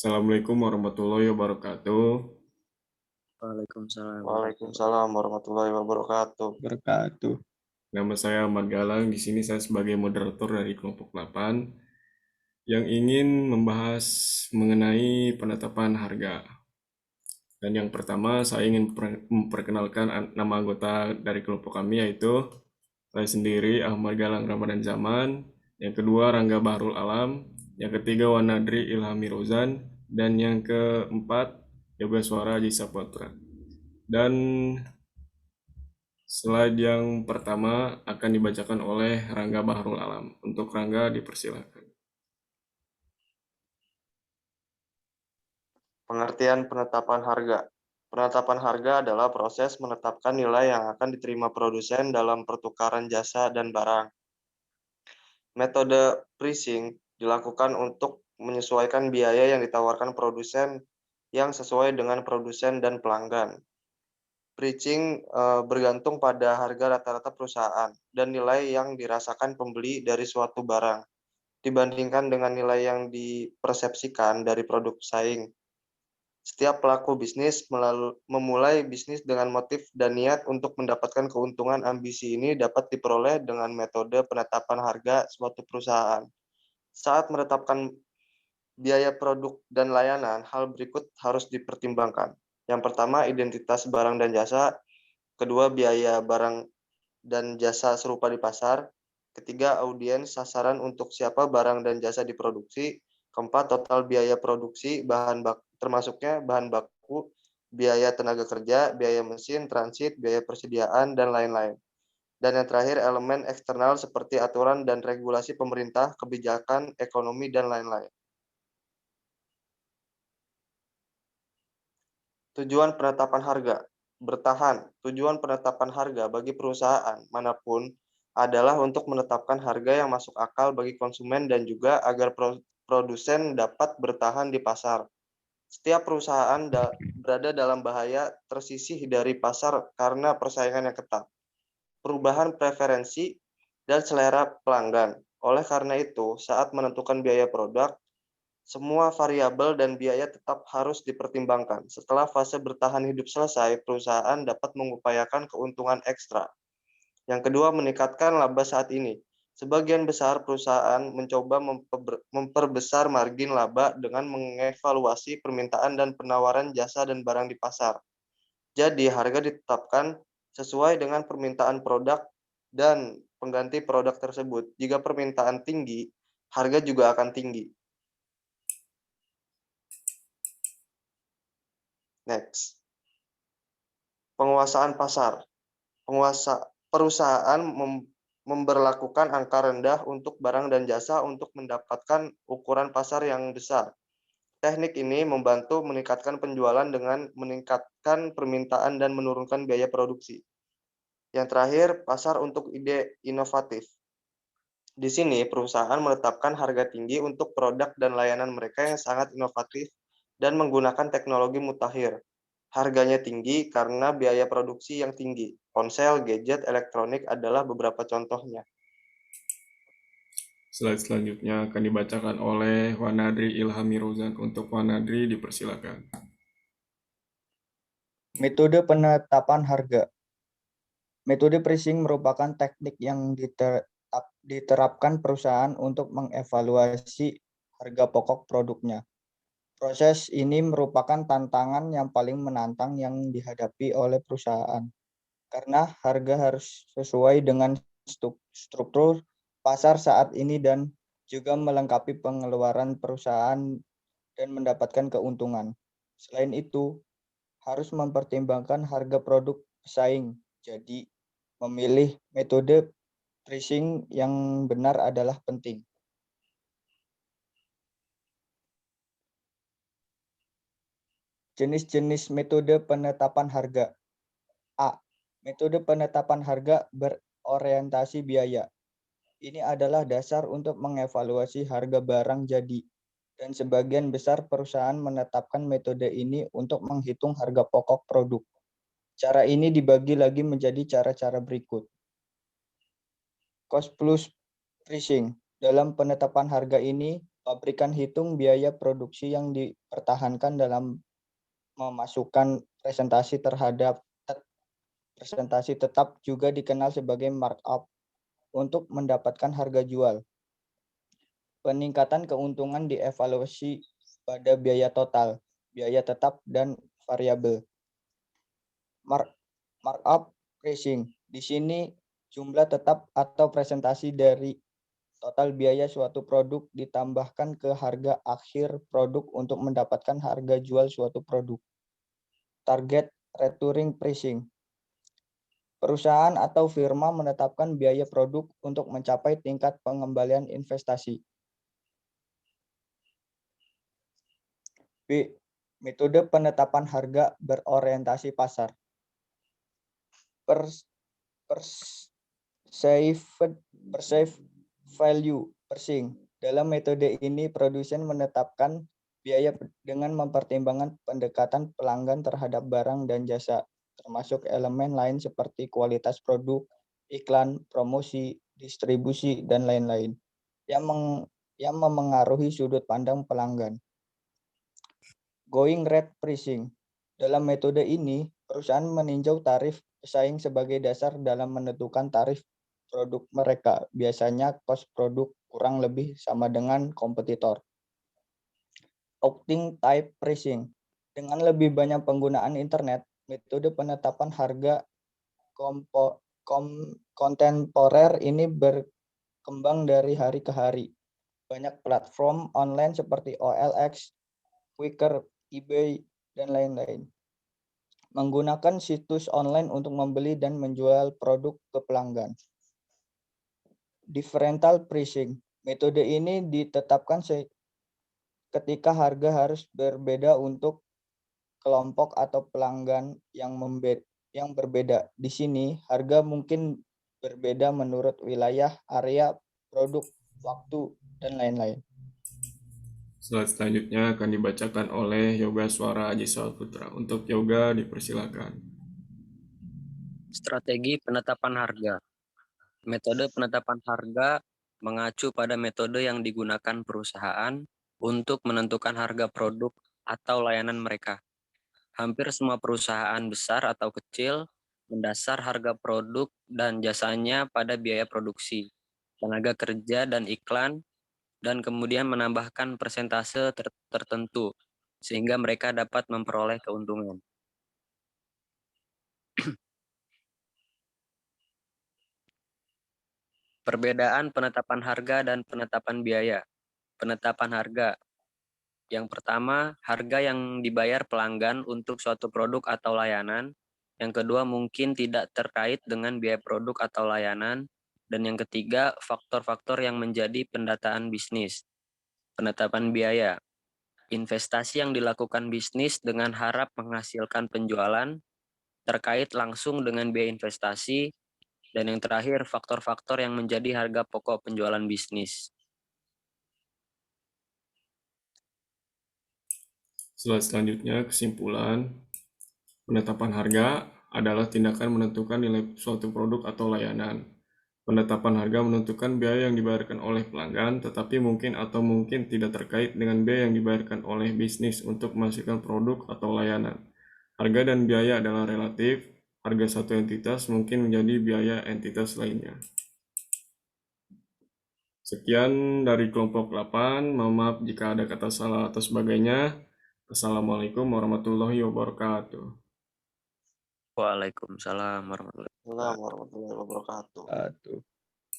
Assalamualaikum warahmatullahi wabarakatuh. Waalaikumsalam Waalaikumsalam warahmatullahi wabarakatuh. wabarakatuh. Nama saya Ahmad Galang. Di sini saya sebagai moderator dari kelompok 8 yang ingin membahas mengenai penetapan harga. Dan yang pertama saya ingin memperkenalkan nama anggota dari kelompok kami, yaitu saya sendiri Ahmad Galang Ramadan Zaman, yang kedua Rangga Bahrul Alam, yang ketiga Wanadri Ilhami Rozan, dan yang keempat Yoga Suara Haji Saputra. Dan slide yang pertama akan dibacakan oleh Rangga Bahrul Alam. Untuk Rangga dipersilakan. Pengertian penetapan harga. Penetapan harga adalah proses menetapkan nilai yang akan diterima produsen dalam pertukaran jasa dan barang. Metode pricing dilakukan untuk menyesuaikan biaya yang ditawarkan produsen yang sesuai dengan produsen dan pelanggan. Pricing bergantung pada harga rata-rata perusahaan dan nilai yang dirasakan pembeli dari suatu barang dibandingkan dengan nilai yang dipersepsikan dari produk pesaing. Setiap pelaku bisnis memulai bisnis dengan motif dan niat untuk mendapatkan keuntungan. Ambisi ini dapat diperoleh dengan metode penetapan harga suatu perusahaan. Saat menetapkan biaya produk dan layanan, hal berikut harus dipertimbangkan. Yang pertama, identitas barang dan jasa. Kedua, biaya barang dan jasa serupa di pasar. Ketiga, audiens sasaran untuk siapa barang dan jasa diproduksi. Keempat, total biaya produksi, termasuknya bahan baku, biaya tenaga kerja, biaya mesin, transit, biaya persediaan, dan lain-lain. Dan yang terakhir, elemen eksternal seperti aturan dan regulasi pemerintah, kebijakan, ekonomi, dan lain-lain. Tujuan penetapan harga. Bertahan. Tujuan penetapan harga bagi perusahaan manapun adalah untuk menetapkan harga yang masuk akal bagi konsumen dan juga agar produsen dapat bertahan di pasar. Setiap perusahaan berada dalam bahaya tersisih dari pasar karena persaingan yang ketat, perubahan preferensi, dan selera pelanggan. Oleh karena itu, saat menentukan biaya produk, semua variabel dan biaya tetap harus dipertimbangkan. Setelah fase bertahan hidup selesai, perusahaan dapat mengupayakan keuntungan ekstra. Yang kedua, meningkatkan laba saat ini. Sebagian besar perusahaan mencoba memperbesar margin laba dengan mengevaluasi permintaan dan penawaran jasa dan barang di pasar. Jadi, harga ditetapkan sesuai dengan permintaan produk dan pengganti produk tersebut. Jika permintaan tinggi, harga juga akan tinggi. Next. Penguasaan pasar. Perusahaan memberlakukan angka rendah untuk barang dan jasa untuk mendapatkan ukuran pasar yang besar. Teknik ini membantu meningkatkan penjualan dengan meningkatkan permintaan dan menurunkan biaya produksi. Yang terakhir, pasar untuk ide inovatif. Di sini, perusahaan menetapkan harga tinggi untuk produk dan layanan mereka yang sangat inovatif dan menggunakan teknologi mutakhir. Harganya tinggi karena biaya produksi yang tinggi. Ponsel, gadget, elektronik adalah beberapa contohnya. Slide selanjutnya akan dibacakan oleh Wanadri Ilhami Rozan. Untuk Wanadri dipersilakan. Metode penetapan harga. Metode pricing merupakan teknik yang diterapkan perusahaan untuk mengevaluasi harga pokok produknya. Proses ini merupakan tantangan yang paling menantang yang dihadapi oleh perusahaan, karena harga harus sesuai dengan struktur pasar saat ini dan juga melengkapi pengeluaran perusahaan dan mendapatkan keuntungan. Selain itu, harus mempertimbangkan harga produk pesaing. Jadi, memilih metode pricing yang benar adalah penting. Jenis-jenis metode penetapan harga. A. Metode penetapan harga berorientasi biaya. Ini adalah dasar untuk mengevaluasi harga barang jadi, dan sebagian besar perusahaan menetapkan metode ini untuk menghitung harga pokok produk. Cara ini dibagi lagi menjadi cara-cara berikut. Cost plus pricing. Dalam penetapan harga ini Pabrikan hitung biaya produksi yang dipertahankan dalam memasukkan presentasi tetap juga dikenal sebagai markup untuk mendapatkan harga jual. Peningkatan keuntungan dievaluasi pada biaya total, biaya tetap, dan variabel. Markup pricing. Di sini jumlah tetap atau presentasi dari total biaya suatu produk ditambahkan ke harga akhir produk untuk mendapatkan harga jual suatu produk. Target returning pricing. Perusahaan atau firma menetapkan biaya produk untuk mencapai tingkat pengembalian investasi. B. Metode penetapan harga berorientasi pasar. Perceived value pricing. Dalam metode ini, produsen menetapkan biaya dengan mempertimbangkan pendekatan pelanggan terhadap barang dan jasa, termasuk elemen lain seperti kualitas produk, iklan, promosi, distribusi, dan lain-lain, yang memengaruhi sudut pandang pelanggan. Going rate pricing. Dalam metode ini, perusahaan meninjau tarif pesaing sebagai dasar dalam menentukan tarif produk mereka. Biasanya cost produk kurang lebih sama dengan kompetitor. Opting type pricing. Dengan lebih banyak penggunaan internet, metode penetapan harga kontemporer ini berkembang dari hari ke hari. Banyak platform online seperti OLX, Quikr, eBay, dan lain-lain menggunakan situs online untuk membeli dan menjual produk ke pelanggan. Differential pricing. Metode ini ditetapkan ketika harga harus berbeda untuk kelompok atau pelanggan yang berbeda. Di sini, harga mungkin berbeda menurut wilayah, area, produk, waktu, dan lain-lain. Slide selanjutnya akan dibacakan oleh Yoga Suara Aji Putra. Untuk Yoga dipersilakan. Strategi penetapan harga. Metode penetapan harga mengacu pada metode yang digunakan perusahaan untuk menentukan harga produk atau layanan mereka. Hampir semua perusahaan besar atau kecil mendasar harga produk dan jasanya pada biaya produksi, tenaga kerja, dan iklan, dan kemudian menambahkan persentase tertentu sehingga mereka dapat memperoleh keuntungan. Perbedaan penetapan harga dan penetapan biaya. Penetapan harga. Yang pertama, harga yang dibayar pelanggan untuk suatu produk atau layanan. Yang kedua, mungkin tidak terkait dengan biaya produk atau layanan. Dan yang ketiga, faktor-faktor yang menjadi pendataan bisnis. Penetapan biaya. Investasi yang dilakukan bisnis dengan harap menghasilkan penjualan terkait langsung dengan biaya investasi. Dan yang terakhir, faktor-faktor yang menjadi harga pokok penjualan bisnis. Slide selanjutnya, kesimpulan. Penetapan harga adalah tindakan menentukan nilai suatu produk atau layanan. Penetapan harga menentukan biaya yang dibayarkan oleh pelanggan, tetapi mungkin atau mungkin tidak terkait dengan biaya yang dibayarkan oleh bisnis untuk menghasilkan produk atau layanan. Harga dan biaya adalah relatif. Harga satu entitas mungkin menjadi biaya entitas lainnya. Sekian dari kelompok 8. Mohon maaf jika ada kata salah atau sebagainya. Assalamualaikum warahmatullahi wabarakatuh. Waalaikumsalam warahmatullahi wabarakatuh. Warahmatullahi wabarakatuh.